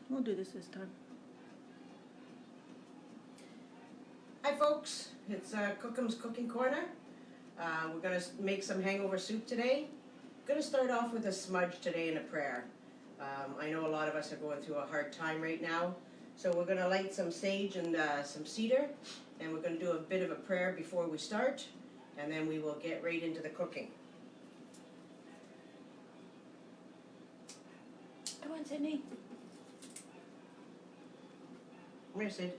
We'll do this time. Hi folks, it's Kookum's Cooking Corner. We're going to make some hangover soup today. I'm going to start off with a smudge today and a prayer. I know a lot of us are going through a hard time right now, so we're going to light some sage and some cedar, and we're going to do a bit of a prayer before we start, and then we will get right into the cooking. Come on, Sydney. Come here, Sid.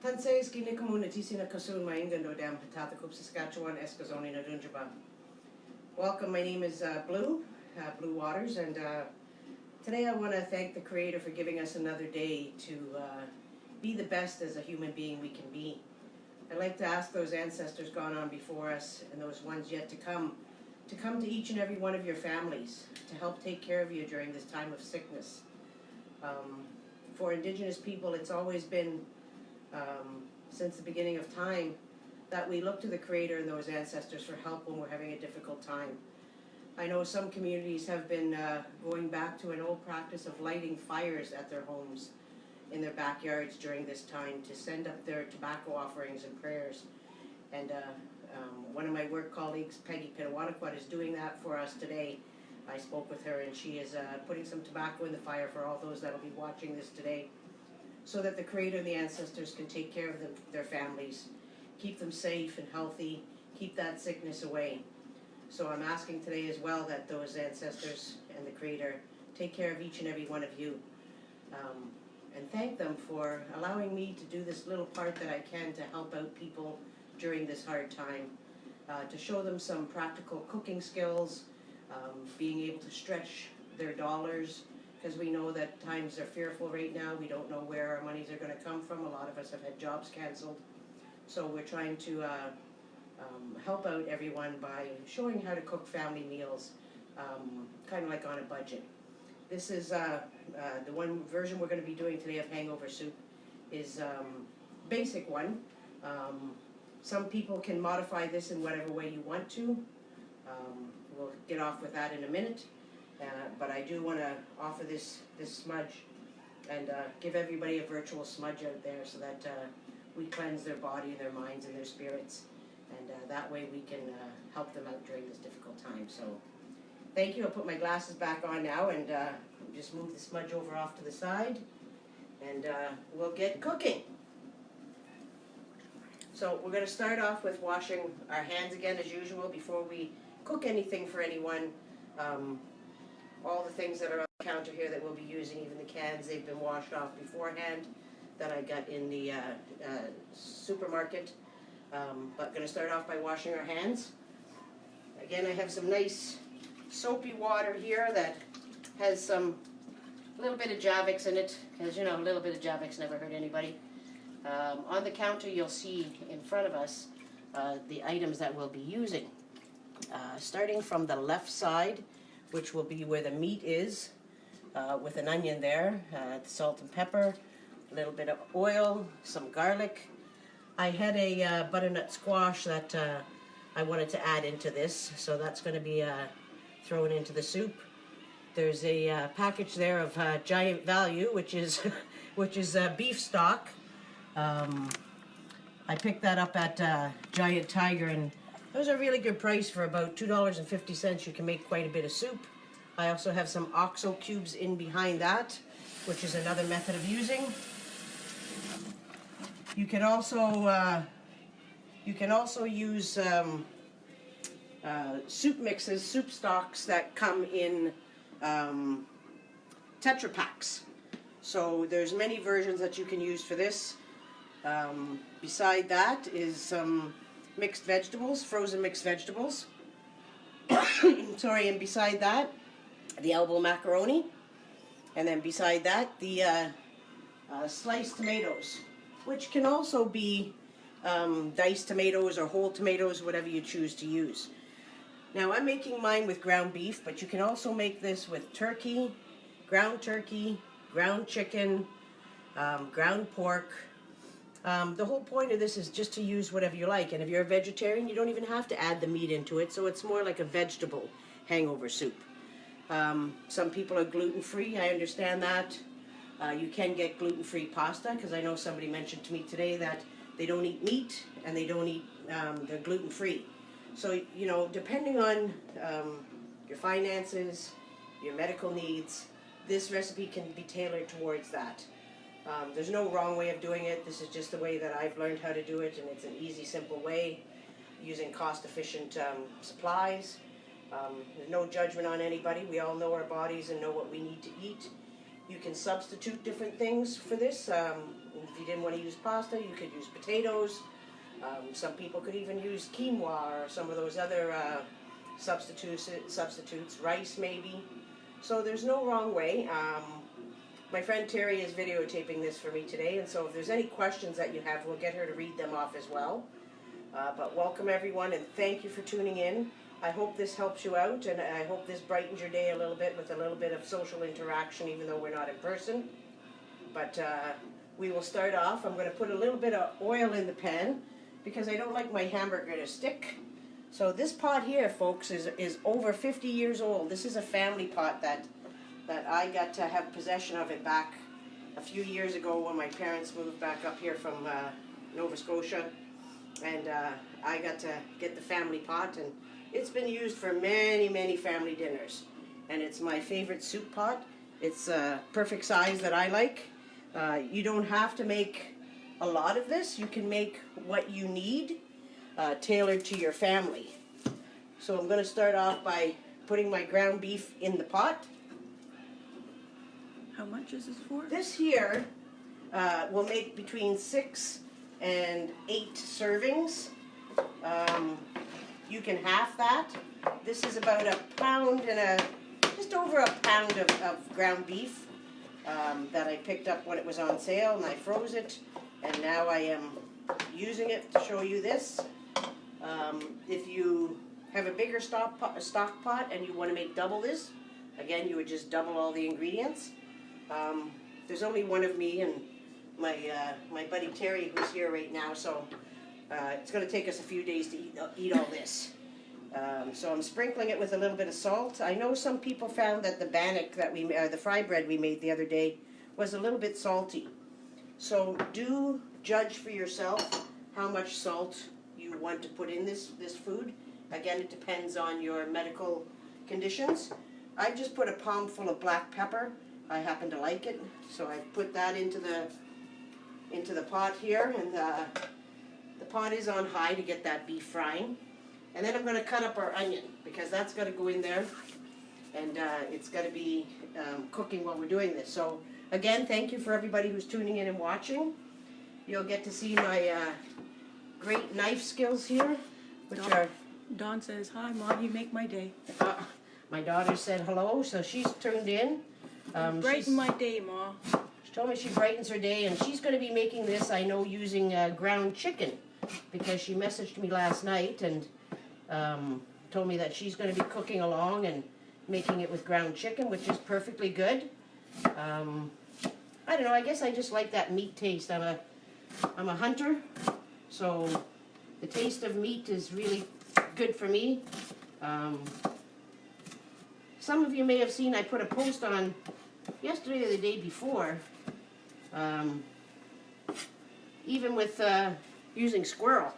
Tansay skini community sina kasun maingando dam Patakup, Saskatchewan, Eskazoni Nadunjaba. Welcome, my name is Blue Waters, and today I want to thank the Creator for giving us another day to be the best as a human being we can be. I'd like to ask those ancestors gone on before us and those ones yet to come to each and every one of your families to help take care of you during this time of sickness. For Indigenous people, it's always been since the beginning of time that we look to the Creator and those ancestors for help when we're having a difficult time. I know some communities have been going back to an old practice of lighting fires at their homes in their backyards during this time to send up their tobacco offerings and prayers. And one of my work colleagues, Peggy Pitawanakwat, is doing that for us today. I spoke with her, and she is putting some tobacco in the fire for all those that will be watching this today, so that the Creator and the ancestors can take care of their families, keep them safe and healthy, keep that sickness away. So I'm asking today as well that those ancestors and the Creator take care of each and every one of you. And thank them for allowing me to do this little part that I can to help out people during this hard time, to show them some practical cooking skills, being able to stretch their dollars, because we know that times are fearful right now. We don't know where our monies are going to come from. A lot of us have had jobs canceled. So we're trying to help out everyone by showing how to cook family meals, kind of like on a budget. This is the one version we're going to be doing today of hangover soup is basic one. Some people can modify this in whatever way you want to. We'll get off with that in a minute. But I do want to offer this smudge and give everybody a virtual smudge out there so that we cleanse their body, their minds, and their spirits. And that way we can help them out during this difficult time. So thank you. I'll put my glasses back on now and just move the smudge over off to the side. And we'll get cooking. So we're going to start off with washing our hands again as usual before we cook anything for anyone. All the things that are on the counter here that we'll be using, even the cans, they've been washed off beforehand that I got in the supermarket. But going to start off by washing our hands. Again, I have some nice soapy water here that has a little bit of Javix in it, because you know, a little bit of Javix never hurt anybody. On the counter you'll see in front of us the items that we'll be using. Starting from the left side, which will be where the meat is, with an onion there, salt and pepper, a little bit of oil, some garlic. I had a butternut squash that I wanted to add into this, so that's going to be thrown into the soup. There's a package there of Giant Value, which is beef stock. I picked that up at Giant Tiger, and it was a really good price for about $2.50. You can make quite a bit of soup. I also have some OXO cubes in behind that, which is another method of using. You can also use soup mixes, soup stocks that come in Tetra Packs. So there's many versions that you can use for this. Beside that is some mixed vegetables, frozen mixed vegetables. Sorry, and beside that, the elbow macaroni. And then beside that, the sliced tomatoes. which can also be diced tomatoes or whole tomatoes, whatever you choose to use. Now I'm making mine with ground beef, but you can also make this with turkey, ground chicken, ground pork. The whole point of this is just to use whatever you like, and if you're a vegetarian, you don't even have to add the meat into it, so it's more like a vegetable hangover soup. Some people are gluten-free, I understand that. You can get gluten-free pasta, because I know somebody mentioned to me today that they don't eat meat and they don't eat, they're gluten-free. So, you know, depending on your finances, your medical needs, this recipe can be tailored towards that. There's no wrong way of doing it. This is just the way that I've learned how to do it, and it's an easy, simple way using cost-efficient supplies. There's no judgment on anybody. We all know our bodies and know what we need to eat. You can substitute different things for this. If you didn't want to use pasta, you could use potatoes. Some people could even use quinoa or some of those other substitutes, rice maybe. So there's no wrong way. My friend Terry is videotaping this for me today, and so if there's any questions that you have, we'll get her to read them off as well. But welcome everyone, and thank you for tuning in. I hope this helps you out, and I hope this brightens your day a little bit with a little bit of social interaction, even though we're not in person. But we will start off. I'm going to put a little bit of oil in the pan because I don't like my hamburger to stick. So this pot here, folks, is over 50 years old. This is a family pot that I got to have possession of it back a few years ago when my parents moved back up here from Nova Scotia. And I got to get the family pot, and it's been used for many, many family dinners. And it's my favorite soup pot. It's a perfect size that I like. You don't have to make a lot of this. You can make what you need tailored to your family. So I'm going to start off by putting my ground beef in the pot. How much is this for? This here will make between 6 and 8 servings. You can half that. This is about a pound and just over a pound of ground beef that I picked up when it was on sale, and I froze it, and now I am using it to show you this. If you have a bigger stock pot and you want to make double this, again, you would just double all the ingredients. There's only one of me and my buddy Terry, who's here right now, so it's going to take us a few days to eat all this. So I'm sprinkling it with a little bit of salt. I know some people found that the bannock that the fry bread we made the other day was a little bit salty. So do judge for yourself how much salt you want to put in this food. Again, it depends on your medical conditions. I've just put a palm full of black pepper. I happen to like it, so I put that into the pot here, and the pot is on high to get that beef frying. And then I'm going to cut up our onion, because that's got to go in there, and it's got to be cooking while we're doing this. So again, thank you for everybody who's tuning in and watching. You'll get to see my great knife skills here, which are... Dawn says, "Hi, Mom, you make my day." My daughter said hello, so she's tuned in. Brighten my day, Ma. She told me she brightens her day, and she's going to be making this, I know, using ground chicken, because she messaged me last night and told me that she's going to be cooking along and making it with ground chicken, which is perfectly good. I don't know, I guess I just like that meat taste. I'm a hunter, so the taste of meat is really good for me. Some of you may have seen I put a post on yesterday or the day before, even with using squirrel.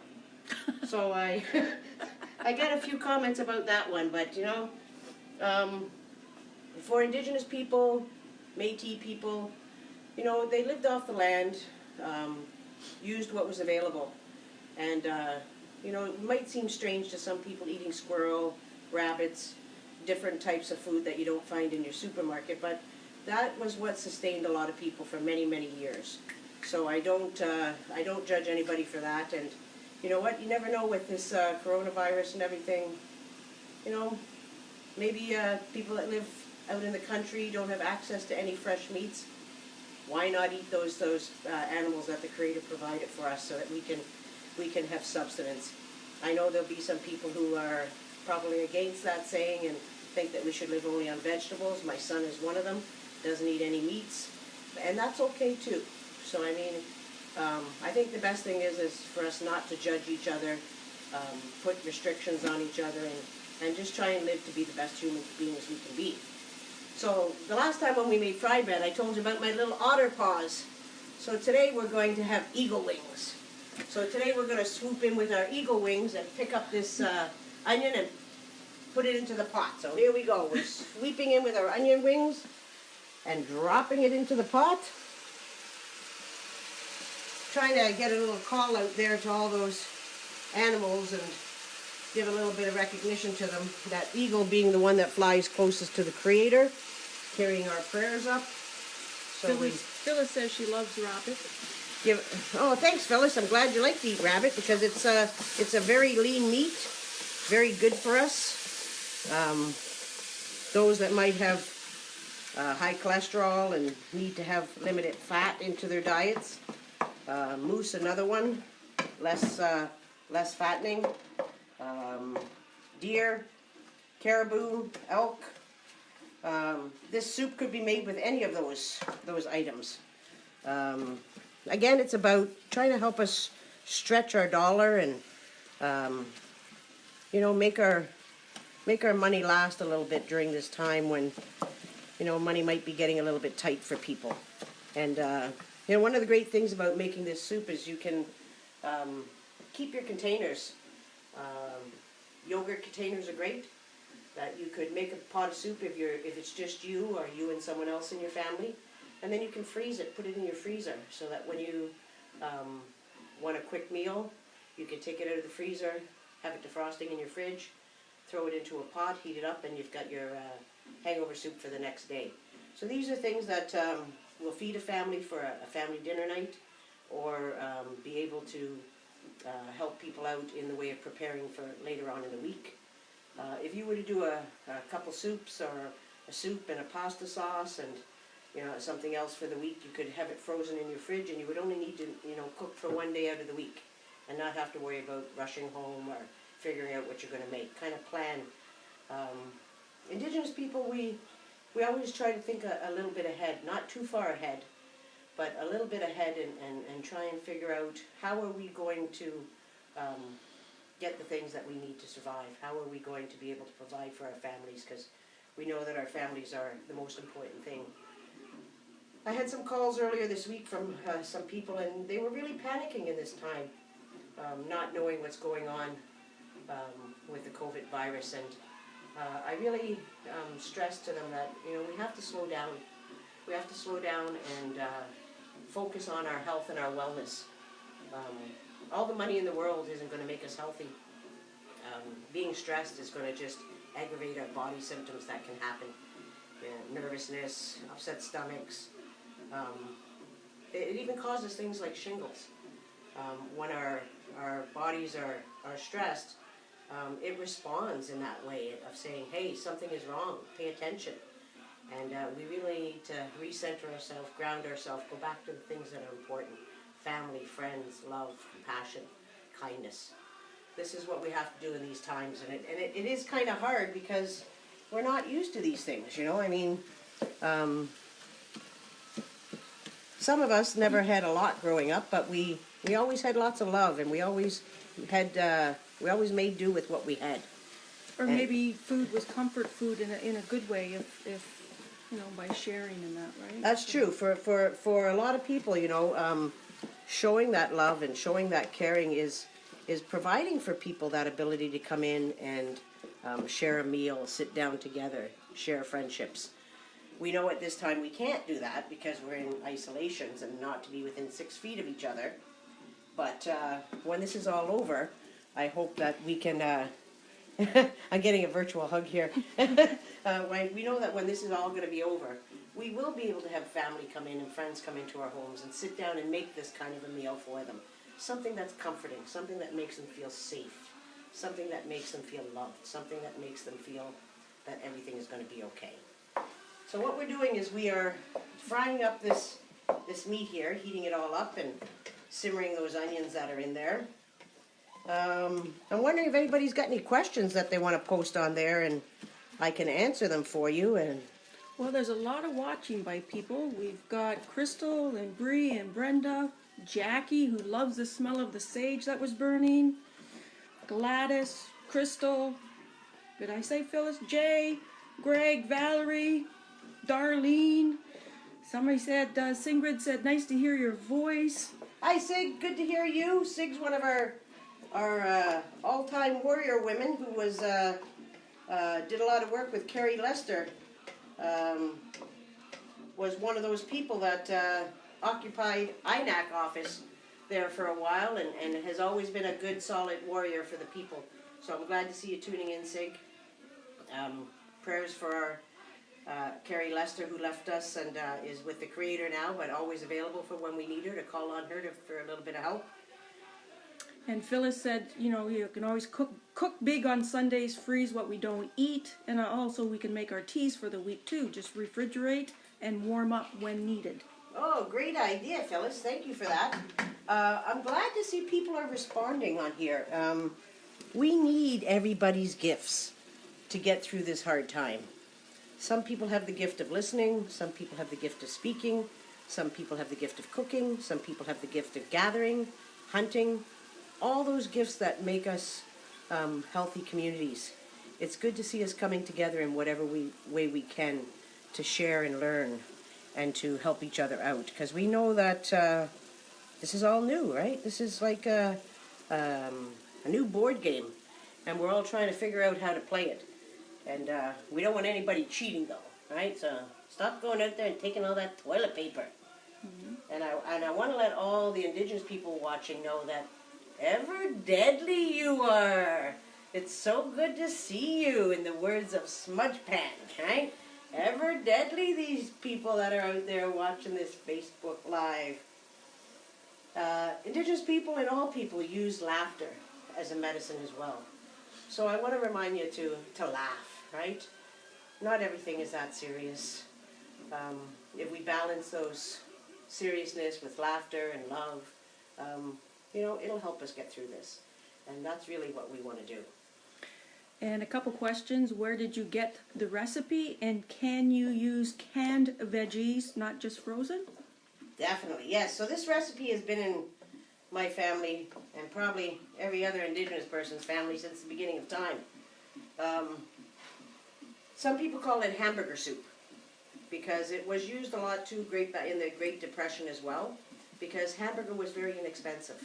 So I got a few comments about that one, but you know, for Indigenous people, Métis people, you know, they lived off the land, used what was available, and you know, it might seem strange to some people eating squirrel, rabbits, different types of food that you don't find in your supermarket, but that was what sustained a lot of people for many, many years. So I don't judge anybody for that. And you know what? You never know with this coronavirus and everything. You know, maybe people that live out in the country don't have access to any fresh meats. Why not eat those animals that the Creator provided for us so that we can have substance? I know there'll be some people who are probably against that saying and think that we should live only on vegetables. My son is one of them, doesn't eat any meats, and that's okay too. So I mean, I think the best thing is for us not to judge each other, put restrictions on each other, and just try and live to be the best human beings we can be. So the last time when we made fry bread, I told you about my little otter paws. So today we're going to have eagle wings. So today we're going to swoop in with our eagle wings and pick up this onion and put it into the pot. So here we go. We're sweeping in with our onion wings and dropping it into the pot. Trying to get a little call out there to all those animals and give a little bit of recognition to them. That eagle being the one that flies closest to the Creator, carrying our prayers up. So Phyllis says she loves rabbit. Oh, thanks, Phyllis. I'm glad you like to eat rabbit because it's a very lean meat, very good for us. Those that might have high cholesterol and need to have limited fat into their diets. Moose, another one, less fattening. Deer, caribou, elk. This soup could be made with any of those items. Again, it's about trying to help us stretch our dollar and make our money last a little bit during this time when money might be getting a little bit tight for people. And one of the great things about making this soup is you can keep your containers. Yogurt containers are great. That you could make a pot of soup if it's just you or you and someone else in your family, and then you can freeze it, put it in your freezer, so that when you want a quick meal, you can take it out of the freezer, have it defrosting in your fridge, throw it into a pot, heat it up, and you've got your hangover soup for the next day. So these are things that will feed a family for a family dinner night, or be able to help people out in the way of preparing for later on in the week. If you were to do a couple soups or a soup and a pasta sauce and something else for the week, you could have it frozen in your fridge, and you would only need to cook for one day out of the week and not have to worry about rushing home or figuring out what you're going to make. Kind of plan. Indigenous people, we always try to think a little bit ahead, not too far ahead, but a little bit ahead, and try and figure out how are we going to get the things that we need to survive. How are we going to be able to provide for our families, because we know that our families are the most important thing. I had some calls earlier this week from some people, and they were really panicking in this time, not knowing what's going on with the COVID virus, and I really stressed to them that we have to slow down. We have to slow down and focus on our health and our wellness. All the money in the world isn't going to make us healthy. Being stressed is going to just aggravate our body symptoms that can happen. Nervousness, upset stomachs. It even causes things like shingles. When our bodies are stressed, it responds in that way of saying, hey, something is wrong, pay attention. And we really need to recenter ourselves, ground ourselves, go back to the things that are important. Family, friends, love, compassion, kindness. This is what we have to do in these times, and it is kind of hard because we're not used to these things, I mean, some of us never had a lot growing up, but we always had lots of love, and we always made do with what we had. Or maybe food was comfort food in a good way, if by sharing and that, right? That's true. For a lot of people, showing that love and showing that caring is providing for people that ability to come in and share a meal, sit down together, share friendships. We know at this time we can't do that because we're in isolations and not to be within 6 feet of each other. But when this is all over, I hope that we can... I'm getting a virtual hug here. We know that when this is all going to be over, we will be able to have family come in and friends come into our homes and sit down and make this kind of a meal for them. Something that's comforting, something that makes them feel safe, something that makes them feel loved, something that makes them feel that everything is going to be okay. So what we're doing is we are frying up this this meat here, heating it all up and simmering those onions that are in there. I'm wondering if anybody's got any questions that they want to post on there, and I can answer them for you. And Well, there's a lot of watching by people. We've got Crystal and Bree and Brenda, Jackie, who loves the smell of the sage that was burning, Gladys, Crystal, did I say Phyllis? Jay, Greg, Valerie, Darlene. Somebody said, Singrid said, nice to hear your voice. hi, Sig. Good to hear you. Sig's one of our all-time warrior women who was did a lot of work with Carrie Lester. Was one of those people that occupied INAC office there for a while, and has always been a good, solid warrior for the people. So I'm glad to see you tuning in, Sig. Prayers for our Carrie Lester, who left us and is with the Creator now, but always available for when we need her, to call on her for a little bit of help. And Phyllis said, you know, you can always cook big on Sundays, freeze what we don't eat, and also we can make our teas for the week too. Just refrigerate and warm up when needed. Oh, great idea, Phyllis. Thank you for that. I'm glad to see people are responding on here. We need everybody's gifts to get through this hard time. Some people have the gift of listening. Some people have the gift of speaking. Some people have the gift of cooking. Some people have the gift of gathering, hunting. All those gifts that make us healthy communities. It's good to see us coming together in whatever way we can to share and learn and to help each other out. Because we know that this is all new, right? This is like a new board game, and we're all trying to figure out how to play it. And we don't want anybody cheating, though, right? So stop going out there and taking all that toilet paper. Mm-hmm. And I want to let all the Indigenous people watching know that ever deadly you are. It's so good to see you, in the words of Smudge Pan, right? Ever deadly, these people that are out there watching this Facebook Live. Indigenous people and all people use laughter as a medicine as well. So I want to remind you to laugh, right? Not everything is that serious. If we balance those seriousness with laughter and love, you know, it'll help us get through this. And that's really what we want to do. And a couple questions. Where did you get the recipe? And can you use canned veggies, not just frozen? Definitely, yes. So this recipe has been in my family and probably every other Indigenous person's family since the beginning of time. Some people call it hamburger soup because it was used a lot too in the Great Depression as well, because hamburger was very inexpensive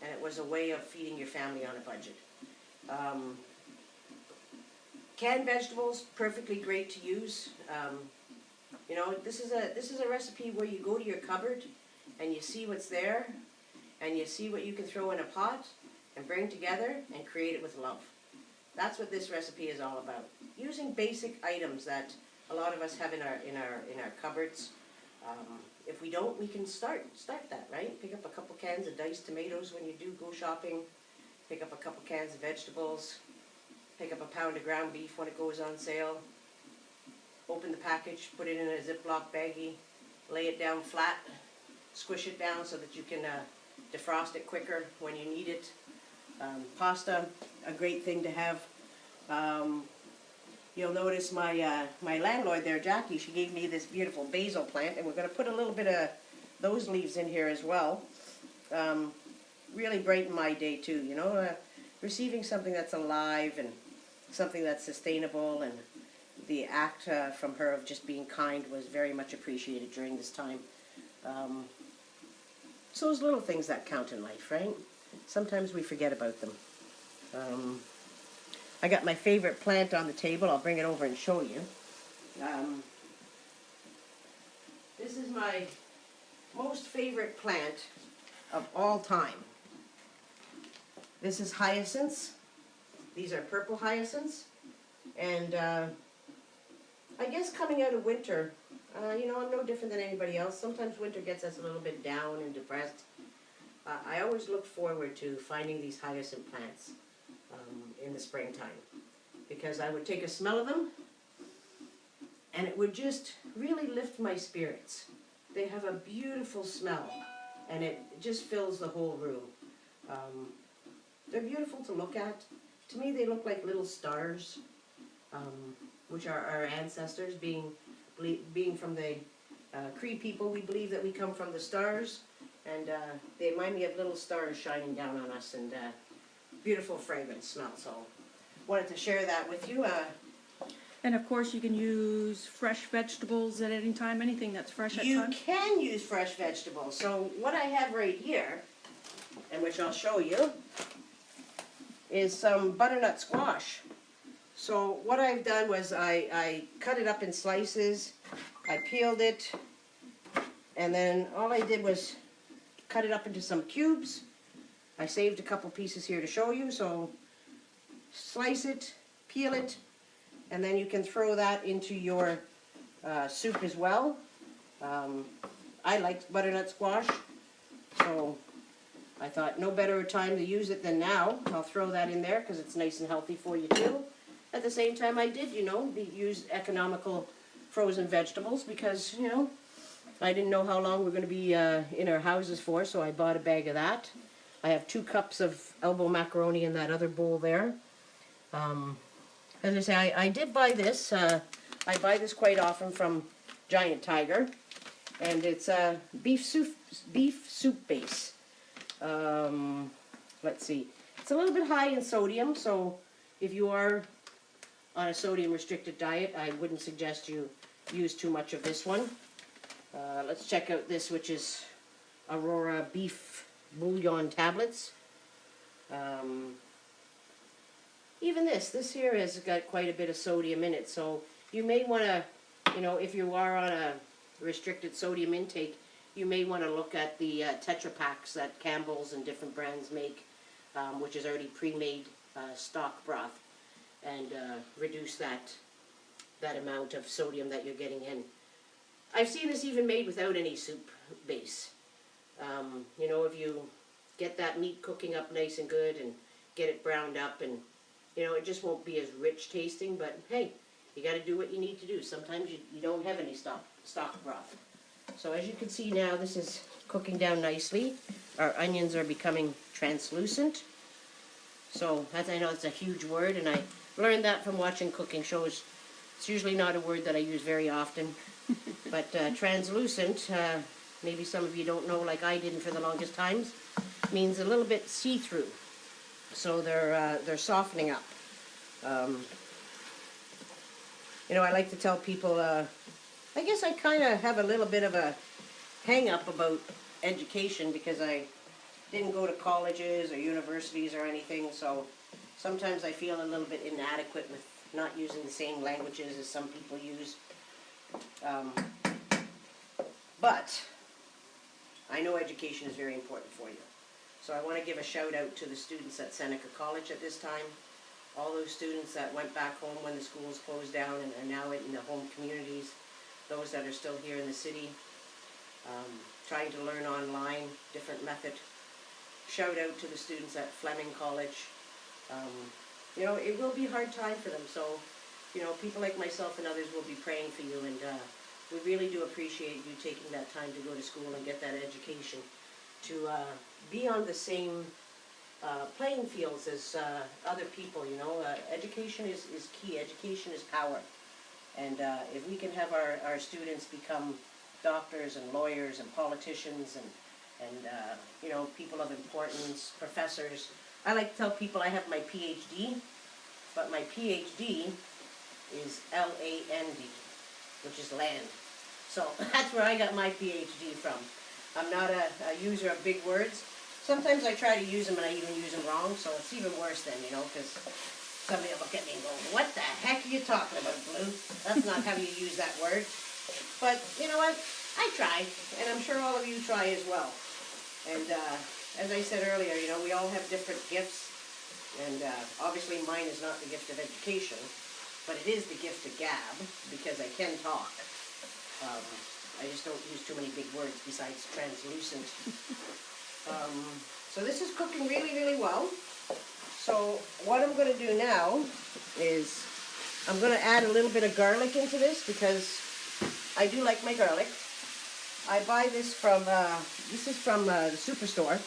and it was a way of feeding your family on a budget. Canned vegetables, perfectly great to use. You know, this is a recipe where you go to your cupboard and you see what's there and you see what you can throw in a pot and bring together and create it with love. That's what this recipe is all about. Using basic items that a lot of us have in our cupboards. If we don't, we can start that, right? Pick up a couple cans of diced tomatoes when you do go shopping. Pick up a couple cans of vegetables. Pick up a pound of ground beef when it goes on sale. Open the package, put it in a Ziploc baggie, lay it down flat, squish it down so that you can defrost it quicker when you need it. Pasta, a great thing to have. You'll notice my landlord there, Jackie, she gave me this beautiful basil plant, and we're going to put a little bit of those leaves in here as well. Really brighten my day too, you know, receiving something that's alive and something that's sustainable, and the act from her of just being kind was very much appreciated during this time. So those little things that count in life, right? Sometimes we forget about them. I got my favorite plant on the table. I'll bring it over and show you. This is my most favorite plant of all time. This is hyacinths. These are purple hyacinths. And I guess coming out of winter, you know, I'm no different than anybody else. Sometimes winter gets us a little bit down and depressed. I always look forward to finding these hyacinth plants in the springtime, because I would take a smell of them and it would just really lift my spirits. They have a beautiful smell, and it just fills the whole room. They're beautiful to look at. To me, they look like little stars, which are our ancestors. Being from the Cree people, we believe that we come from the stars, and they remind me of little stars shining down on us, and beautiful fragrance smell. So, wanted to share that with you. And of course, you can use fresh vegetables at any time, anything that's fresh at You time. can use fresh vegetables. So what I have right here, and which I'll show you, is some butternut squash. So what I've done was I cut it up in slices, I peeled it, and then all I did was cut it up into some cubes. I saved a couple pieces here to show you, so slice it, peel it, and then you can throw that into your soup as well. I like butternut squash, so I thought no better time to use it than now. I'll throw that in there because it's nice and healthy for you too. At the same time, I did, use economical frozen vegetables because, I didn't know how long we're going to be in our houses for, so I bought a bag of that. I have 2 cups of elbow macaroni in that other bowl there. As I say, I did buy this. I buy this quite often from Giant Tiger, and it's a beef soup base. Let's see. It's a little bit high in sodium, so if you are on a sodium-restricted diet, I wouldn't suggest you use too much of this one. Let's check out this, which is Aurora Beef Bouillon Tablets. Even this here has got quite a bit of sodium in it, so you may want to, if you are on a restricted sodium intake, you may want to look at the Tetra Paks that Campbell's and different brands make, which is already pre-made stock broth, and reduce that amount of sodium that you're getting in. I've seen this even made without any soup base. If you get that meat cooking up nice and good and get it browned up, and it just won't be as rich tasting, but hey, you got to do what you need to do. Sometimes you don't have any stock broth. So as you can see now, this is cooking down nicely. Our onions are becoming translucent. So I know it's a huge word, and I learned that from watching cooking shows. It's usually not a word that I use very often. But translucent, maybe some of you don't know like I didn't for the longest times, means a little bit see-through. So they're softening up. I like to tell people, I guess I kind of have a little bit of a hang-up about education because I didn't go to colleges or universities or anything, so sometimes I feel a little bit inadequate with not using the same languages as some people use. But I know education is very important for you. So I want to give a shout out to the students at Seneca College at this time. All those students that went back home when the schools closed down and are now in the home communities. Those that are still here in the city, trying to learn online, different method. Shout out to the students at Fleming College. It will be a hard time for them, so, people like myself and others will be praying for you, and we really do appreciate you taking that time to go to school and get that education, to be on the same playing fields as other people, Education is key. Education is power. And if we can have our students become doctors and lawyers and politicians and people of importance, professors. I like to tell people I have my PhD, but my PhD is L-A-N-D, which is land. So that's where I got my PhD from. I'm not a user of big words. Sometimes I try to use them and I even use them wrong, so it's even worse then, because somebody will look at me and go, what the heck are you talking about, Blue? That's not how you use that word. But, you know what? I try, and I'm sure all of you try as well. And as I said earlier, we all have different gifts, and obviously mine is not the gift of education, but it is the gift of gab, because I can talk. I just don't use too many big words besides translucent. So this is cooking really, really well. So what I'm going to do now is I'm going to add a little bit of garlic into this because I do like my garlic. I buy this from, this is from the Superstore.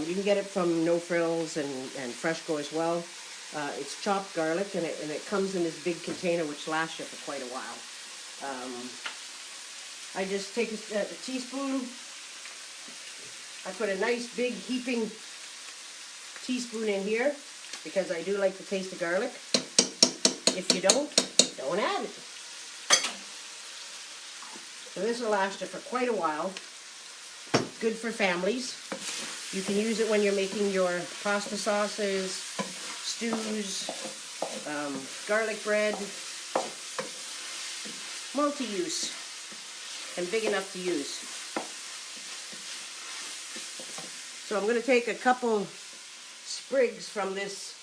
You can get it from No Frills and Fresh Go as well. It's chopped garlic, and it comes in this big container which lasts you for quite a while. I just take a teaspoon. I put a nice big heaping teaspoon in here because I do like the taste of garlic. If you don't add it. So this will last you for quite a while. Good for families. You can use it when you're making your pasta sauces, stews, garlic bread. Multi-use and big enough to use. So I'm going to take a couple sprigs from this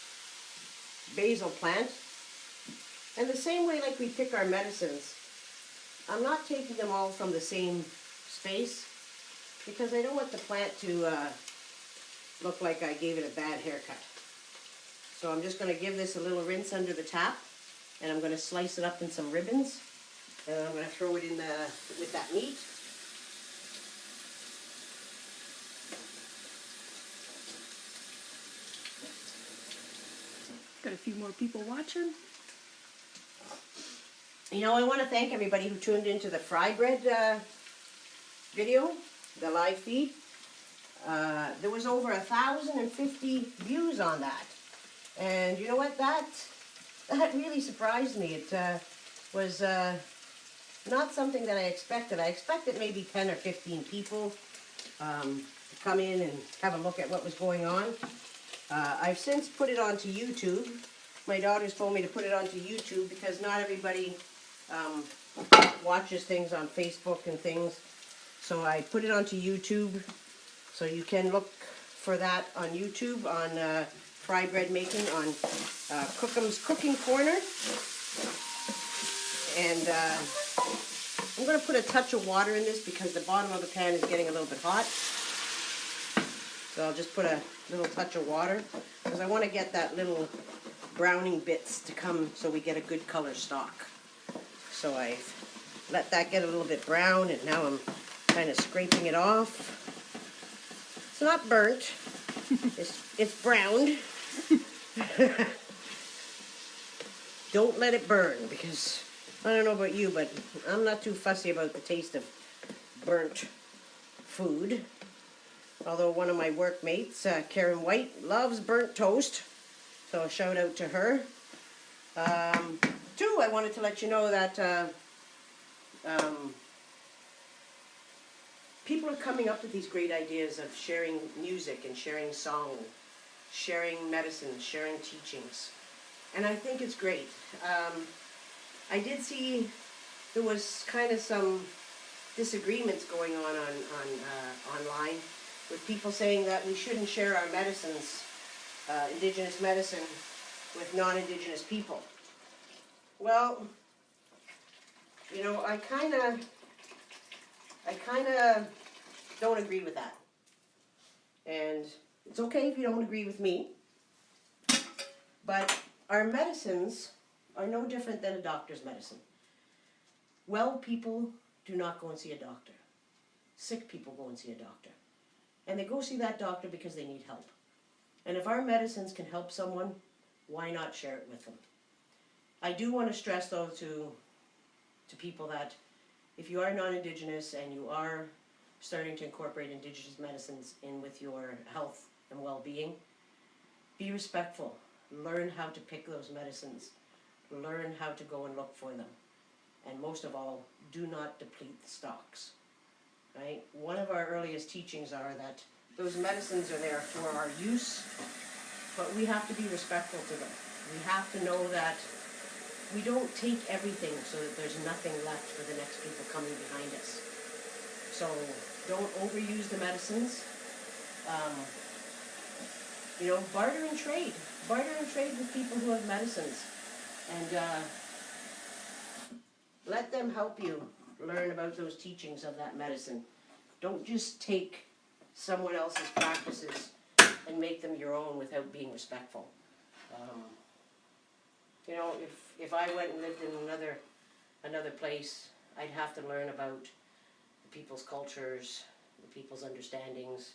basil plant. And the same way like we pick our medicines, I'm not taking them all from the same space because I don't want the plant to look like I gave it a bad haircut. So I'm just going to give this a little rinse under the tap, and I'm going to slice it up in some ribbons, and I'm going to throw it in with that meat. Got a few more people watching. You know, I want to thank everybody who tuned into the fry bread video, the live feed. There was over 1,050 views on that. And you know what? That really surprised me. It was not something that I expected. I expected maybe 10 or 15 people to come in and have a look at what was going on. I've since put it onto YouTube. My daughters told me to put it onto YouTube because not everybody watches things on Facebook and things. So I put it onto YouTube. So you can look for that on YouTube on fry bread making on Kookum's Cooking Corner. And I'm going to put a touch of water in this because the bottom of the pan is getting a little bit hot. So I'll just put a little touch of water because I want to get that little browning bits to come so we get a good color stock. So I've let that get a little bit brown, and now I'm kind of scraping it off. It's not burnt. It's browned. Don't let it burn because I don't know about you, but I'm not too fussy about the taste of burnt food. Although one of my workmates, Karen White, loves burnt toast. So a shout out to her. Two, I wanted to let you know that people are coming up with these great ideas of sharing music and sharing song, sharing medicine, sharing teachings. And I think it's great. I did see there was kind of some disagreements going on online with people saying that we shouldn't share our medicines, indigenous medicine, with non-indigenous people. Well, you know, I kind of don't agree with that. And it's okay if you don't agree with me, but our medicines are no different than a doctor's medicine. Well people do not go and see a doctor. Sick people go and see a doctor. And they go see that doctor because they need help. And if our medicines can help someone, why not share it with them? I do want to stress, though, to people that if you are non-Indigenous and you are starting to incorporate Indigenous medicines in with your health and well-being, be respectful. Learn how to pick those medicines. Learn how to go and look for them. And most of all, do not deplete the stocks. Right? One of our earliest teachings are that those medicines are there for our use, but we have to be respectful to them. We have to know that we don't take everything so that there's nothing left for the next people coming behind us. So don't overuse the medicines. You know, barter and trade. Barter and trade with people who have medicines. And let them help you learn about those teachings of that medicine. Don't just take someone else's practices and make them your own without being respectful. You know, if I went and lived in another place, I'd have to learn about the people's cultures, the people's understandings,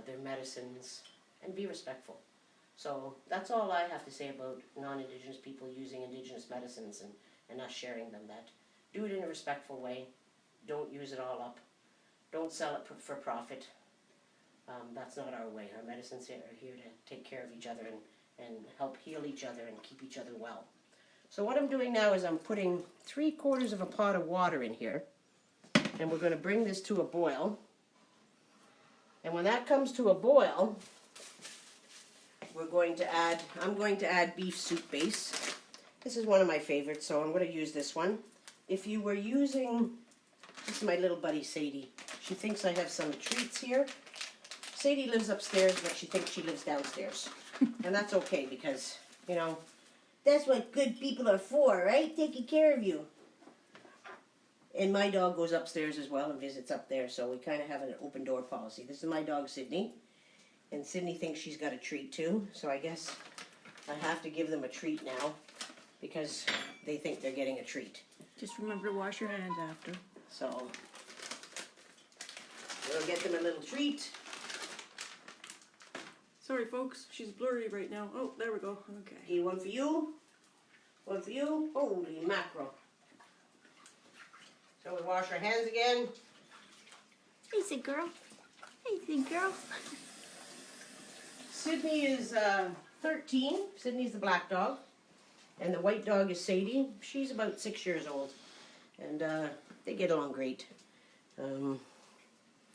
their medicines, and be respectful. So that's all I have to say about non-Indigenous people using Indigenous medicines and us sharing them. That do it in a respectful way. Don't use it all up. Don't sell it for profit. That's not our way. Our medicines are here to take care of each other and help heal each other and keep each other well. So what I'm doing now is I'm putting 3/4 of a pot of water in here. And we're going to bring this to a boil. And when that comes to a boil, I'm going to add beef soup base. This is one of my favorites, so I'm going to use this one. If you were using, this is my little buddy Sadie. She thinks I have some treats here. Sadie lives upstairs, but she thinks she lives downstairs. And that's okay because, you know, that's what good people are for, right? Taking care of you. And my dog goes upstairs as well and visits up there, so we kind of have an open door policy. This is my dog, Sydney. And Sydney thinks she's got a treat too, so I guess I have to give them a treat now because they think they're getting a treat. Just remember to wash your hands after. So, we'll get them a little treat. Sorry folks, she's blurry right now. Oh, there we go. Okay. Okay, one for you. One for you. Holy mackerel. So we wash our hands again. Easy girl. Easy girl. Sydney is 13. Sydney's the black dog. And the white dog is Sadie. She's about 6 years old. And they get along great.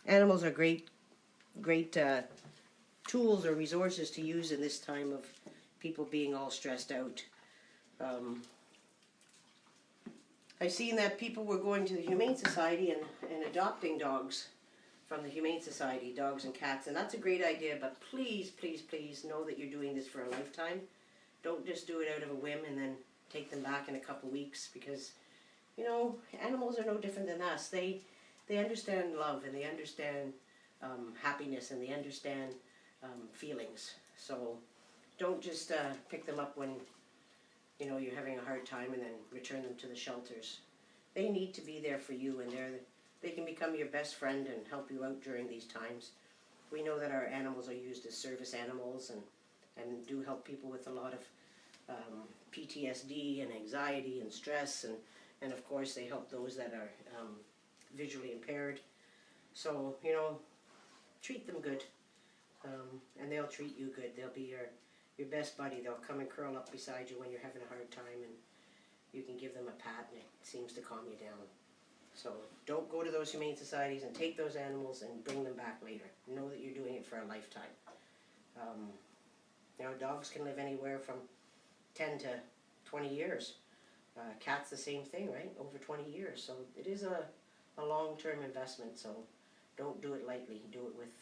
Animals are great tools or resources to use in this time of people being all stressed out. I've seen that people were going to the Humane Society and adopting dogs from the Humane Society, dogs and cats, and that's a great idea, but please, please, please know that you're doing this for a lifetime. Don't just do it out of a whim and then take them back in a couple weeks because, you know, animals are no different than us. They understand love and they understand happiness and they understand feelings. So don't just pick them up when, you know, you're having a hard time and then return them to the shelters. They need to be there for you, and they can become your best friend and help you out during these times. We know that our animals are used as service animals and do help people with a lot of PTSD and anxiety and stress, and of course they help those that are visually impaired. So, you know, treat them good, and they'll treat you good. They'll be your best buddy. They'll come and curl up beside you when you're having a hard time, and you can give them a pat and it seems to calm you down. So don't go to those humane societies and take those animals and bring them back later. Know that you're doing it for a lifetime. You know, dogs can live anywhere from 10 to 20 years. Cats the same thing, right? Over 20 years. So it is a long-term investment, so don't do it lightly. Do it with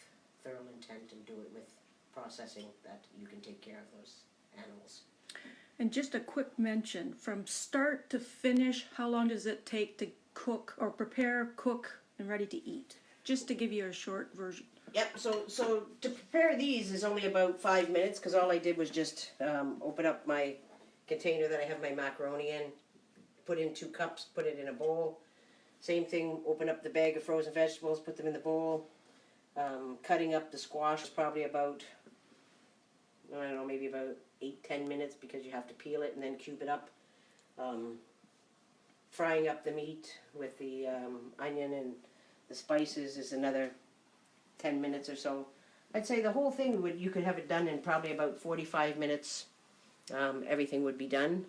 thorough intent and do it with processing that you can take care of those animals. And just a quick mention, from start to finish, how long does it take to cook or prepare, cook, and ready to eat? Just to give you a short version. Yep, so to prepare these is only about 5 minutes because all I did was just open up my container that I have my macaroni in, put in 2 cups, put it in a bowl. Same thing, open up the bag of frozen vegetables, put them in the bowl. Cutting up the squash is probably about, I don't know, maybe about 8-10 minutes because you have to peel it and then cube it up. Frying up the meat with the onion and the spices is another 10 minutes or so. I'd say the whole thing you could have it done in probably about 45 minutes. Everything would be done.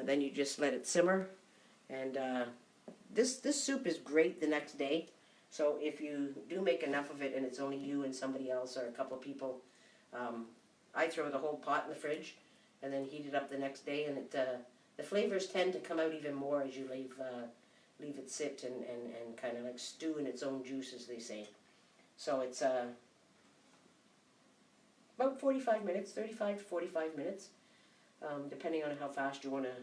Then you just let it simmer. And this soup is great the next day. So if you do make enough of it and it's only you and somebody else or a couple of people, I throw the whole pot in the fridge and then heat it up the next day, and the flavors tend to come out even more as you leave it sit and kind of like stew in its own juice, as they say. So it's about 45 minutes, 35 to 45 minutes, depending on how fast you want to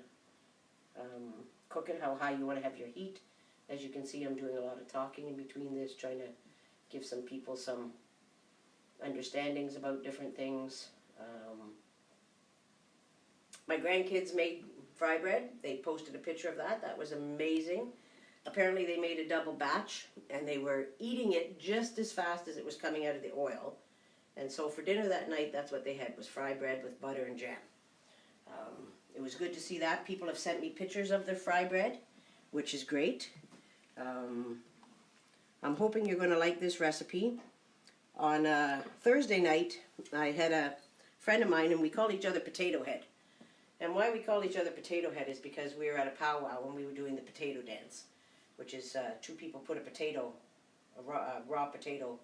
cook it, how high you want to have your heat. As you can see, I'm doing a lot of talking in between this, trying to give some people some understandings about different things. My grandkids made fry bread. They posted a picture of that. That was amazing. apparently they made a double batch, and they were eating it just as fast as it was coming out of the oil. And so for dinner that night, that's what they had, was fry bread with butter and jam. It was good to see that. People have sent me pictures of their fry bread, which is great. I'm hoping you're going to like this recipe. On Thursday night, I had a friend of mine, and we called each other Potato Head. And why we called each other Potato Head is because we were at a powwow when we were doing the potato dance, which is two people put a raw potato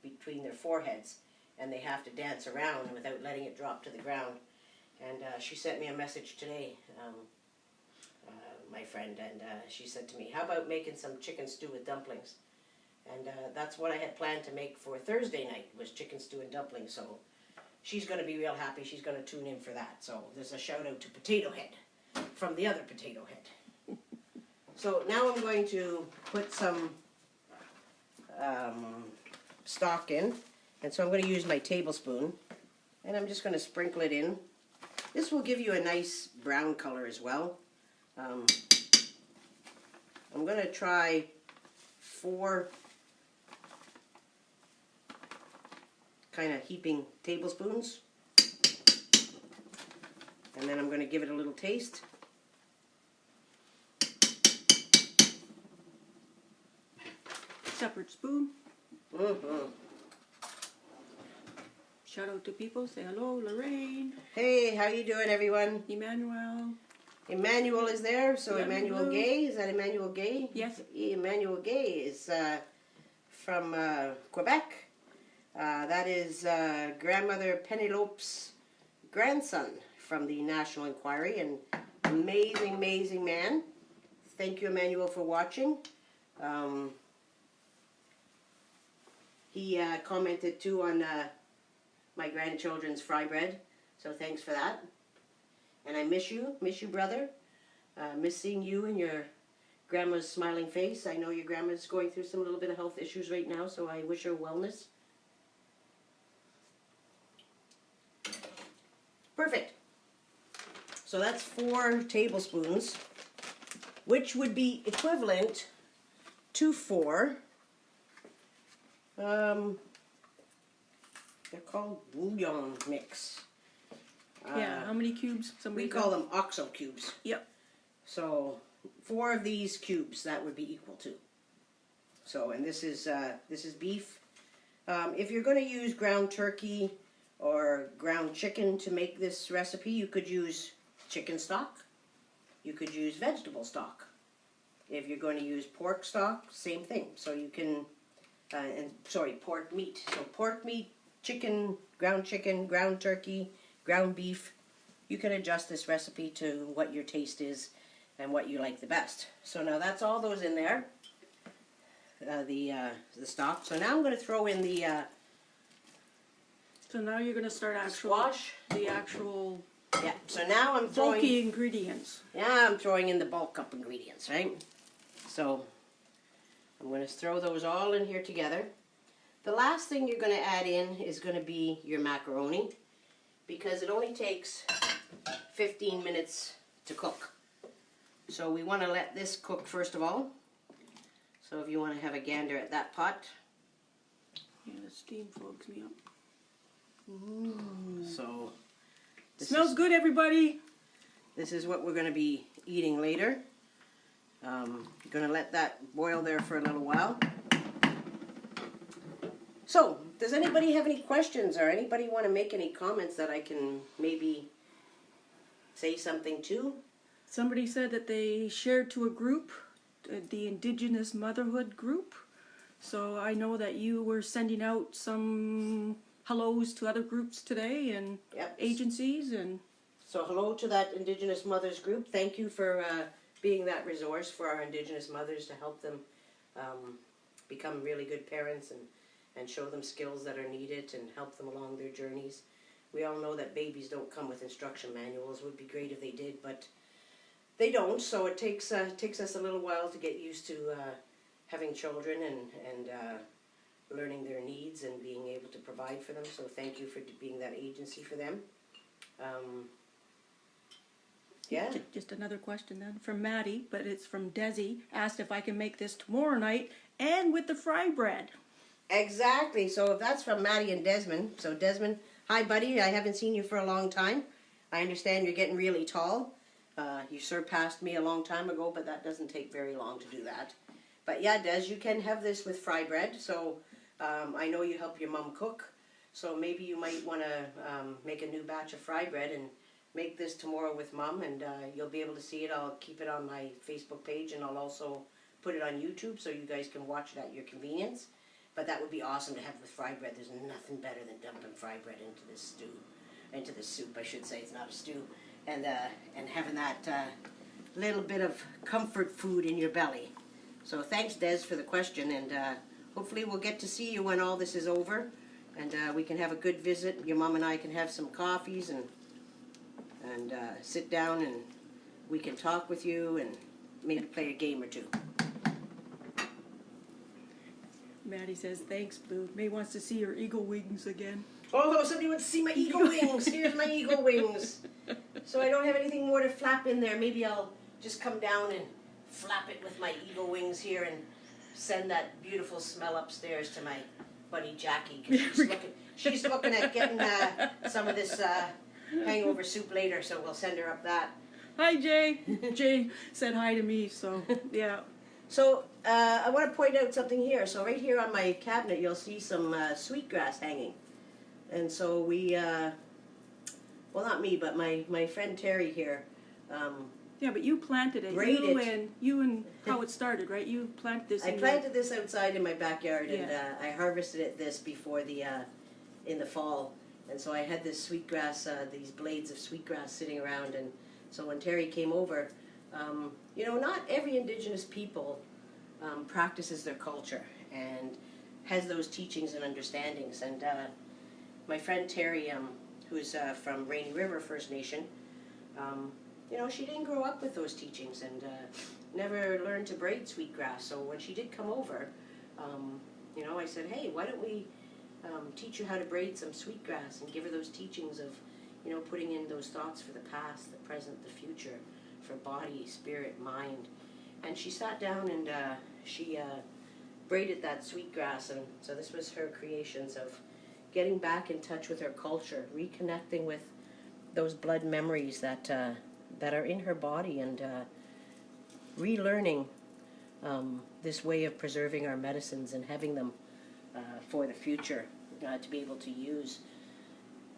between their foreheads, and they have to dance around without letting it drop to the ground. And she sent me a message today, my friend, and she said to me, how about making some chicken stew with dumplings? And that's what I had planned to make for Thursday night, was chicken stew and dumplings. So she's going to be real happy. She's going to tune in for that. So there's a shout out to Potato Head from the other Potato Head. So now I'm going to put some stock in. And so I'm going to use my tablespoon. And I'm just going to sprinkle it in. This will give you a nice brown color as well. I'm going to try 4 kind of heaping tablespoons. And then I'm going to give it a little taste. Separate spoon. Mm-hmm. Shout out to people. Say hello, Lorraine. Hey, how you doing, everyone? Emmanuel. Emmanuel is there. So Yeah, Emmanuel hello. Gay, is that Emmanuel Gay? Yes. Emmanuel Gay is from Quebec. That is grandmother Penelope's grandson from the National Enquiry. An amazing, amazing man. Thank you, Emmanuel, for watching. He commented too on my grandchildren's fry bread, so thanks for that. And I miss you, brother. Miss seeing you and your grandma's smiling face. I know your grandma's going through some little bit of health issues right now, so I wish her wellness. Perfect. So that's 4 tablespoons, which would be equivalent to 4. They're called bouillon mix. Yeah, how many cubes? We call them OXO cubes. Yep. So 4 of these cubes, that would be equal to. So, and this is beef. If you're going to use ground turkey or ground chicken to make this recipe, you could use chicken stock. You could use vegetable stock. If you're going to use pork stock, same thing. So you can, pork meat. So pork meat, chicken, ground turkey, ground beef. You can adjust this recipe to what your taste is and what you like the best. So now that's all those in there, the stock. So now I'm going to throw in the So now you're going to start squash. the actual Yeah. So now I'm throwing bulky ingredients. Yeah, I'm throwing in the bulk up ingredients, right? So I'm going to throw those all in here together. The last thing you're going to add in is going to be your macaroni, because it only takes 15 minutes to cook. So we want to let this cook first of all. So if you want to have a gander at that pot. Yeah, the steam fogs me up. So Smells good, everybody. This is what we're going to be eating later. Going to let that boil there for a little while. So, does anybody have any questions, or anybody want to make any comments that I can maybe say something to? Somebody said that they shared to a group, the Indigenous Motherhood group. So I know that you were sending out some hellos to other groups today and Yep. agencies. And So hello to that Indigenous Mothers group. Thank you for being that resource for our Indigenous mothers to help them become really good parents and show them skills that are needed and help them along their journeys. We all know that babies don't come with instruction manuals. It would be great if they did, but they don't. So it takes us a little while to get used to having children and learning their needs and being able to provide for them. So thank you for being that agency for them. Yeah. Just another question then from Maddie, but it's from Desi. Asked if I can make this tomorrow night and with the fry bread. Exactly. So if that's from Maddie and Desmond. So Desmond, hi buddy. I haven't seen you for a long time. I understand you're getting really tall. You surpassed me a long time ago, but that doesn't take very long to do that. But yeah, Des, you can have this with fry bread. So I know you help your mom cook. So maybe you might want to make a new batch of fry bread and make this tomorrow with Mom, and you'll be able to see it. I'll keep it on my Facebook page, and I'll also put it on YouTube so you guys can watch it at your convenience. But that would be awesome to have with fry bread. There's nothing better than dumping fry bread into this stew, into the soup, I should say. It's not a stew, and having that little bit of comfort food in your belly. So thanks, Des, for the question, and hopefully we'll get to see you when all this is over, and we can have a good visit. Your mom and I can have some coffees and sit down, and we can talk with you and maybe play a game or two. Maddie says, thanks, Blue. May wants to see your eagle wings again. Oh, somebody wants to see my eagle wings. Here's my eagle wings. So I don't have anything more to flap in there. Maybe I'll just come down and flap it with my eagle wings here and send that beautiful smell upstairs to my buddy Jackie, because she's looking at getting some of this hangover soup later, so we'll send her up that. Hi, Jay. Jay said hi to me, so yeah. So I want to point out something here. So right here on my cabinet, you'll see some sweetgrass hanging. And so we, well, not me, but my friend Terry here. Yeah, but you planted it. You and how it started, right? You planted this. I planted this outside in my backyard, and I harvested it before the in the fall. And so I had this sweetgrass, these blades of sweetgrass sitting around. And so when Terry came over, you know, not every Indigenous people practices their culture and has those teachings and understandings. And my friend Terry, who's from Rainy River First Nation, you know, she didn't grow up with those teachings and never learned to braid sweetgrass. So when she did come over, you know, I said, hey, why don't we teach you how to braid some sweetgrass and give her those teachings of, you know, putting in those thoughts for the past, the present, the future, for body, spirit, mind. And she sat down and she braided that sweetgrass, and so this was her creations of getting back in touch with her culture, reconnecting with those blood memories that are in her body, and relearning this way of preserving our medicines and having them for the future to be able to use.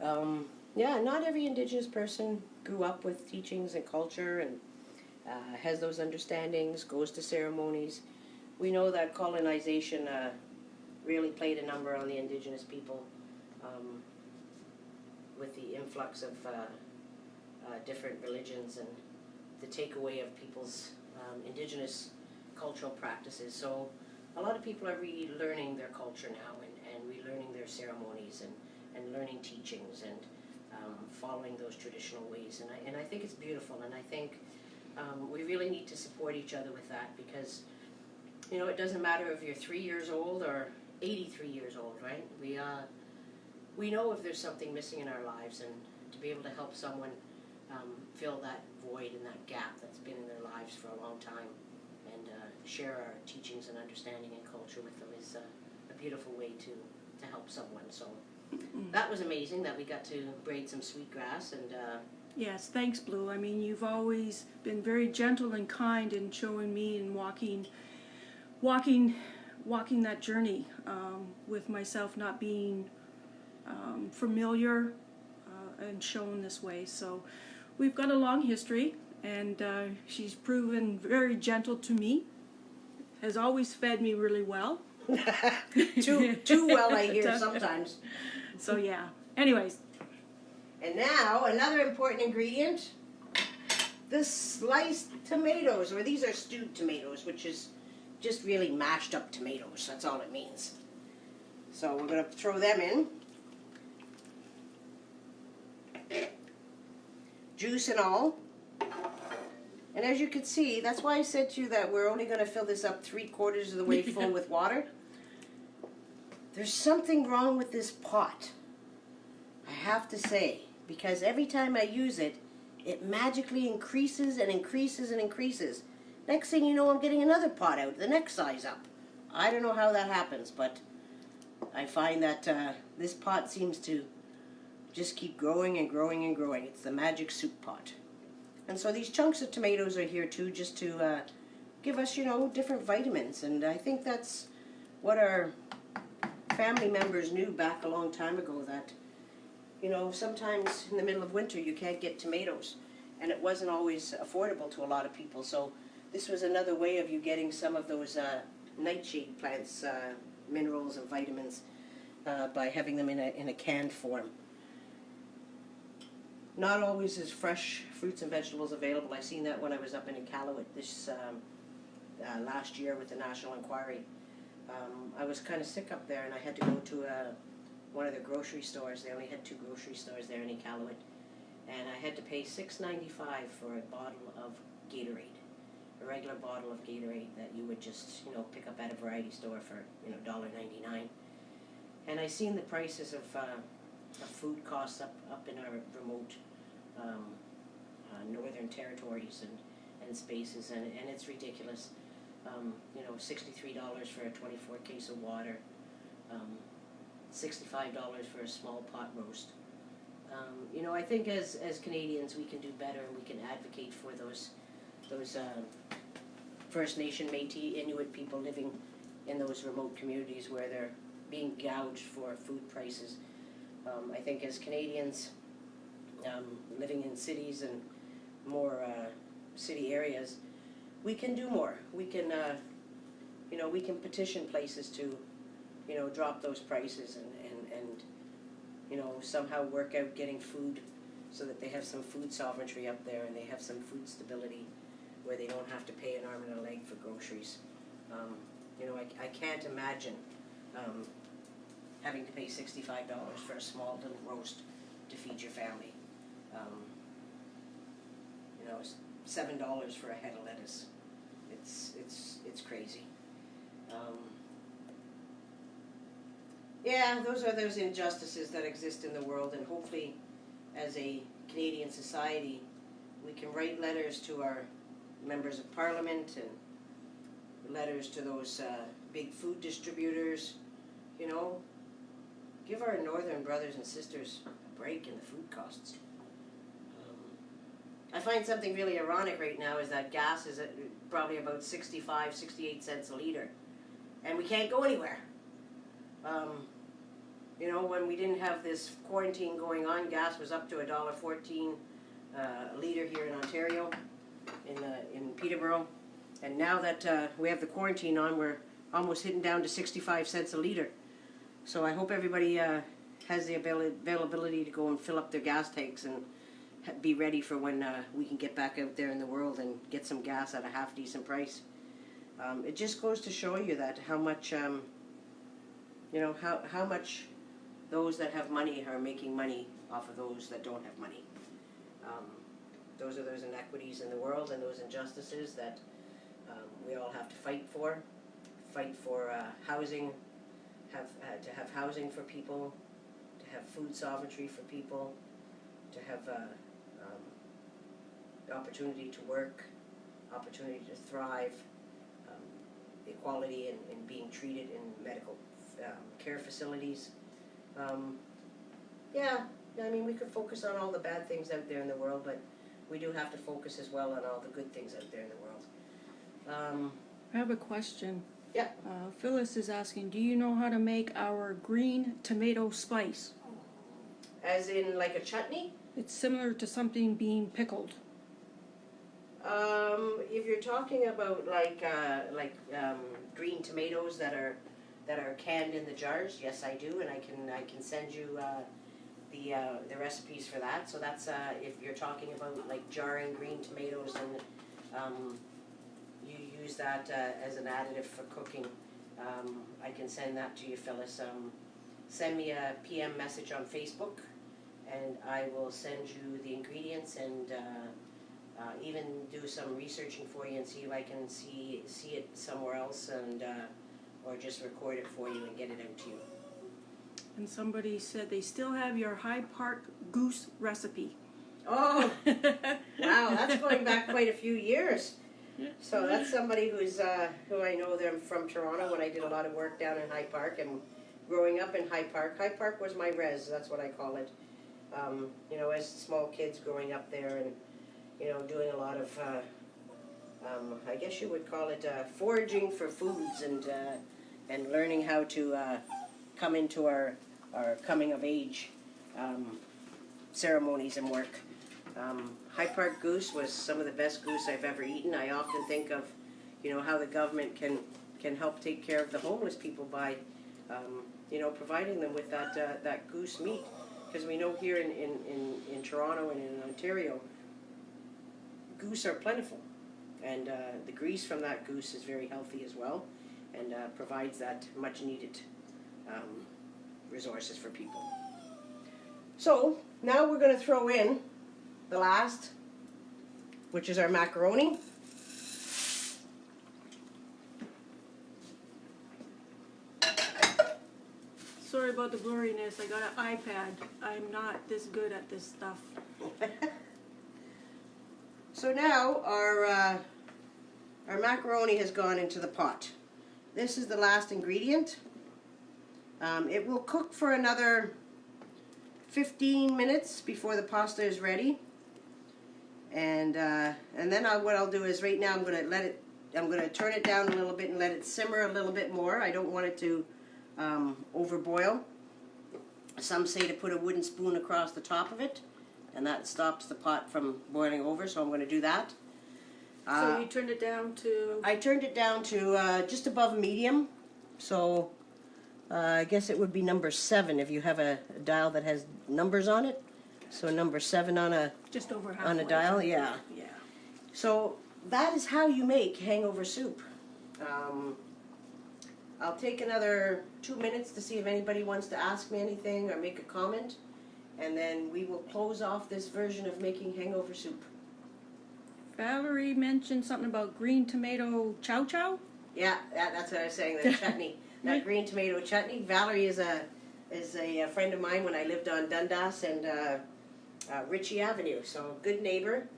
Yeah, not every Indigenous person grew up with teachings and culture and has those understandings, goes to ceremonies. We know that colonization really played a number on the Indigenous people with the influx of different religions and the takeaway of people's Indigenous cultural practices. So a lot of people are relearning their culture now and relearning their ceremonies and learning teachings and following those traditional ways. And I think it's beautiful, and I think we really need to support each other with that, because, you know, it doesn't matter if you're 3 years old or 83 years old, right? We know if there's something missing in our lives, and to be able to help someone fill that void and that gap that's been in their lives for a long time, and share our teachings and understanding and culture with them is a beautiful way to help someone. So that was amazing that we got to braid some sweetgrass. And yes, thanks, Blue. I mean, you've always been very gentle and kind in showing me and walking that journey with myself not being familiar and shown this way. So we've got a long history, and she's proven very gentle to me, has always fed me really well. too well, I hear sometimes. So yeah, anyways. And now another important ingredient, the sliced tomatoes, or these are stewed tomatoes, which is just really mashed up tomatoes. That's all it means. So we're going to throw them in. Juice and all. And as you can see, that's why I said to you that we're only going to fill this up 3/4 of the way full with water. There's something wrong with this pot, I have to say, because every time I use it, it magically increases and increases and increases. Next thing you know, I'm getting another pot out, the next size up. I don't know how that happens, but I find that this pot seems to just keep growing and growing and growing. It's the magic soup pot. And so these chunks of tomatoes are here too, just to give us, different vitamins. And I think that's what our family members knew back a long time ago, that, sometimes in the middle of winter you can't get tomatoes. And it wasn't always affordable to a lot of people. So this was another way of you getting some of those nightshade plants, minerals and vitamins, by having them in a canned form. Not always is fresh fruits and vegetables available. I seen that when I was up in Iqaluit this last year with the National Enquiry. I was kind of sick up there, and I had to go to one of the grocery stores. They only had 2 grocery stores there in Iqaluit, and I had to pay $6.95 for a bottle of Gatorade, a regular bottle of Gatorade that you would just pick up at a variety store for $1.99. And I seen the prices of food costs up in our remote northern territories and spaces, and it's ridiculous. $63 for a 24 case of water, $65 for a small pot roast. I think as Canadians we can do better, and we can advocate for those First Nation, Métis, Inuit people living in those remote communities where they're being gouged for food prices. I think as Canadians living in cities and more city areas, we can do more. We can, we can petition places to, drop those prices and somehow work out getting food so that they have some food sovereignty up there, and they have some food stability where they don't have to pay an arm and a leg for groceries. I can't imagine having to pay $65 for a small little roast to feed your family. $7 for a head of lettuce. It's crazy. Those are those injustices that exist in the world, and hopefully, as a Canadian society, we can write letters to our members of Parliament and letters to those big food distributors. Give our northern brothers and sisters a break in the food costs. I find something really ironic right now is that gas is at probably about 65, 68 cents a liter, and we can't go anywhere. When we didn't have this quarantine going on, gas was up to $1.14 a liter here in Ontario, in Peterborough, and now that we have the quarantine on, we're almost hitting down to 65 cents a liter. So I hope everybody has the availability to go and fill up their gas tanks and be ready for when we can get back out there in the world and get some gas at a half-decent price. It just goes to show you that how much, how much those that have money are making money off of those that don't have money. Those are those inequities in the world and those injustices that we all have to fight for. Fight for housing, to have housing for people, to have food sovereignty for people, to have the opportunity to work, opportunity to thrive, equality in being treated in medical care facilities. We could focus on all the bad things out there in the world, but we do have to focus as well on all the good things out there in the world. I have a question. Yeah. Phyllis is asking, do you know how to make our green tomato spice? As in like a chutney? It's similar to something being pickled. If you're talking about like green tomatoes that are canned in the jars, yes, I do, and I can send you the recipes for that. So that's if you're talking about like jarring green tomatoes, and you use that as an additive for cooking. I can send that to you, Phyllis. Send me a PM message on Facebook, and I will send you the ingredients and even do some researching for you and see if I can see it somewhere else, and or just record it for you and get it out to you. And somebody said they still have your Hyde Park goose recipe. Oh, wow, that's going back quite a few years. So that's somebody who I know them from Toronto when I did a lot of work down in High Park and growing up in High Park. High Park was my res, that's what I call it. As small kids growing up there and, doing a lot of, I guess you would call it foraging for foods and learning how to come into our coming of age ceremonies and work. High Park goose was some of the best goose I've ever eaten. I often think of, how the government can help take care of the homeless people by, providing them with that goose meat. Because we know here in Toronto and in Ontario, goose are plentiful. And the grease from that goose is very healthy as well and provides that much needed resources for people. So now we're going to throw in the last, which is our macaroni. Sorry about the blurriness. I got an iPad. I'm not this good at this stuff. So now our macaroni has gone into the pot. This is the last ingredient. It will cook for another 15 minutes before the pasta is ready. And then what I'll do is right now I'm going to turn it down a little bit and let it simmer a little bit more. I don't want it to overboil. Some say to put a wooden spoon across the top of it, and that stops the pot from boiling over, so I'm going to do that. So you turned it down to? I turned it down to just above medium, so I guess it would be number 7 if you have a dial that has numbers on it. So number 7 on a just over halfway on a dial, yeah. Yeah. So that is how you make hangover soup. I'll take another 2 minutes to see if anybody wants to ask me anything or make a comment, and then we will close off this version of making hangover soup. Valerie mentioned something about green tomato chow chow. Yeah, that's what I was saying. The chutney, that green tomato chutney. Valerie is a friend of mine when I lived on Dundas and Ritchie Avenue. So good neighbor.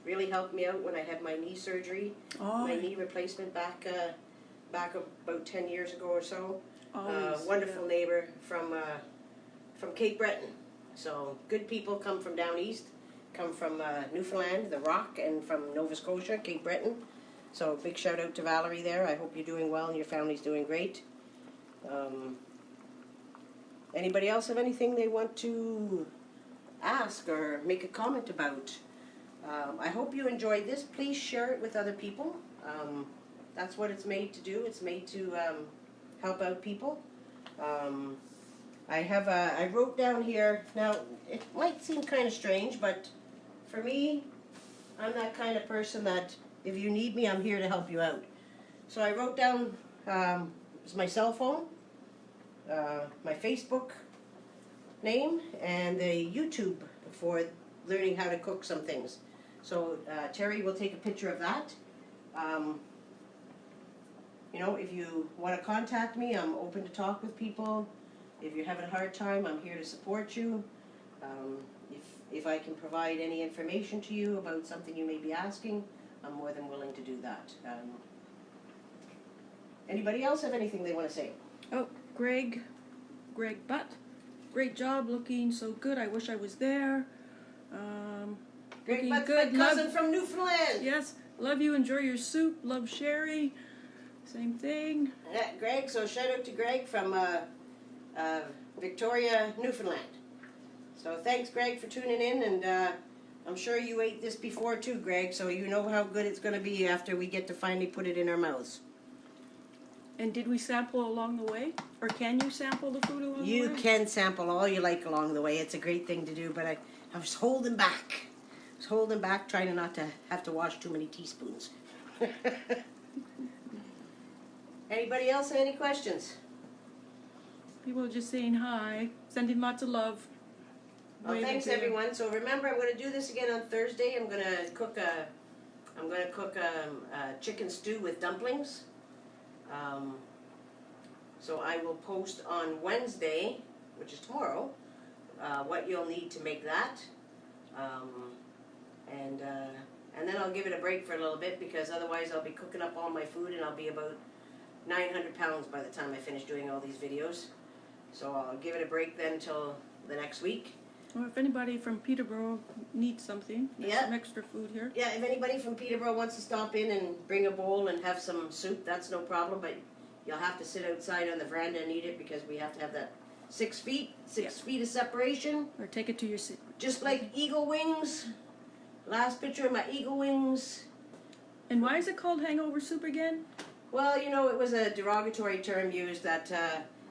Really helped me out when I had my knee surgery, my knee replacement back about 10 years ago or so. Wonderful neighbor from Cape Breton. So good people come from down east, come from Newfoundland, the Rock, and from Nova Scotia, Cape Breton. So big shout out to Valerie there. I hope you're doing well and your family's doing great. Anybody else have anything they want to ask or make a comment about? I hope you enjoyed this. Please share it with other people. That's what it's made to do. It's made to help out people. I wrote down here, now it might seem kind of strange, but for me, I'm that kind of person that if you need me, I'm here to help you out. So I wrote down my cell phone, my Facebook name, and the YouTube for learning how to cook some things. So Terry will take a picture of that. If you want to contact me, I'm open to talk with people. If you're having a hard time, I'm here to support you. If I can provide any information to you about something you may be asking, I'm more than willing to do that. Anybody else have anything they want to say? Oh, Greg Butt. Great job, looking so good. I wish I was there. Greg Butt's my cousin from Newfoundland. Yes, love you. Enjoy your soup. Love Sherry. Same thing. Yeah, Greg. So shout out to Greg from Victoria, Newfoundland. So thanks, Greg, for tuning in, and I'm sure you ate this before too, Greg, so you know how good it's going to be after we get to finally put it in our mouths. And did we sample along the way? Or can you sample the food along the way? You can sample all you like along the way. It's a great thing to do, but I was holding back. Trying not to have to wash too many teaspoons. Anybody else have any questions? People are just saying hi, sending lots of love. Well, thanks everyone. So remember, I'm going to do this again on Thursday. I'm going to cook a chicken stew with dumplings. So I will post on Wednesday, which is tomorrow, what you'll need to make that. And then I'll give it a break for a little bit, because otherwise I'll be cooking up all my food and I'll be about 900 pounds by the time I finish doing all these videos. So I'll give it a break then till the next week. Or if anybody from Peterborough needs something, there's Yeah. some extra food here. Yeah, if anybody from Peterborough wants to stop in and bring a bowl and have some soup, that's no problem, but you'll have to sit outside on the veranda and eat it, because we have to have that 6 feet, six feet of separation. Or take it to your Just like eagle wings. Last picture of my eagle wings. And why is it called hangover soup again? Well, you know, it was a derogatory term used that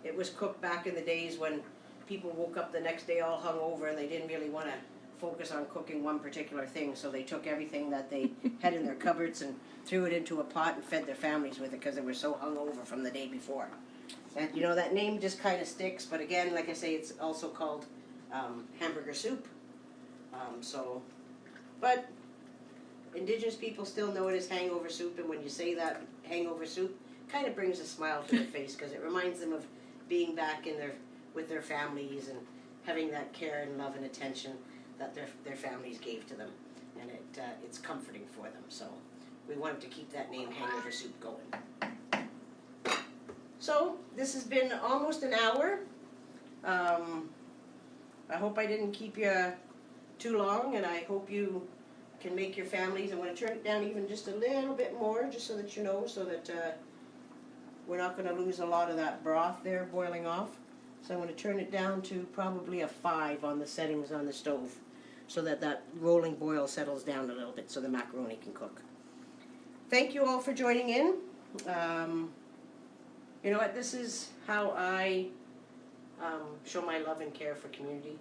it was cooked back in the days when people woke up the next day all hungover and they didn't really want to focus on cooking one particular thing, so they took everything that they had in their cupboards and threw it into a pot and fed their families with it, because they were so hungover from the day before. And, you know, that name just kind of sticks, but again, like I say, it's also called hamburger soup. But Indigenous people still know it as hangover soup, and when you say that, hangover soup, kind of brings a smile to their face, because it reminds them of being back with their families and having that care and love and attention that their families gave to them, and it's comforting for them. So we wanted to keep that name hangover soup going. So this has been almost an hour. I hope I didn't keep you too long, and I hope you can make your families. I'm going to turn it down even just a little bit more, just so that you know, so that we're not going to lose a lot of that broth there boiling off. So I'm going to turn it down to probably a 5 on the settings on the stove, so that that rolling boil settles down a little bit, so the macaroni can cook. Thank you all for joining in. You know what, this is how I show my love and care for community,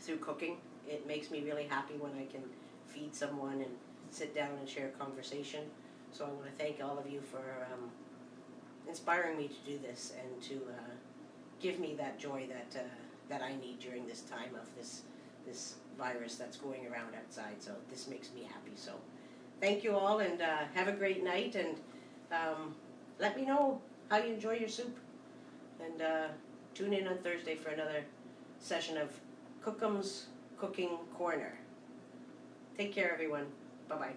through cooking. It makes me really happy when I can feed someone and sit down and share a conversation. So I want to thank all of you for inspiring me to do this, and to give me that joy that I need during this time of this virus that's going around outside. So this makes me happy. So thank you all, and have a great night, and let me know how you enjoy your soup. And tune in on Thursday for another session of Kookum's Cooking Corner. Take care, everyone. Bye-bye.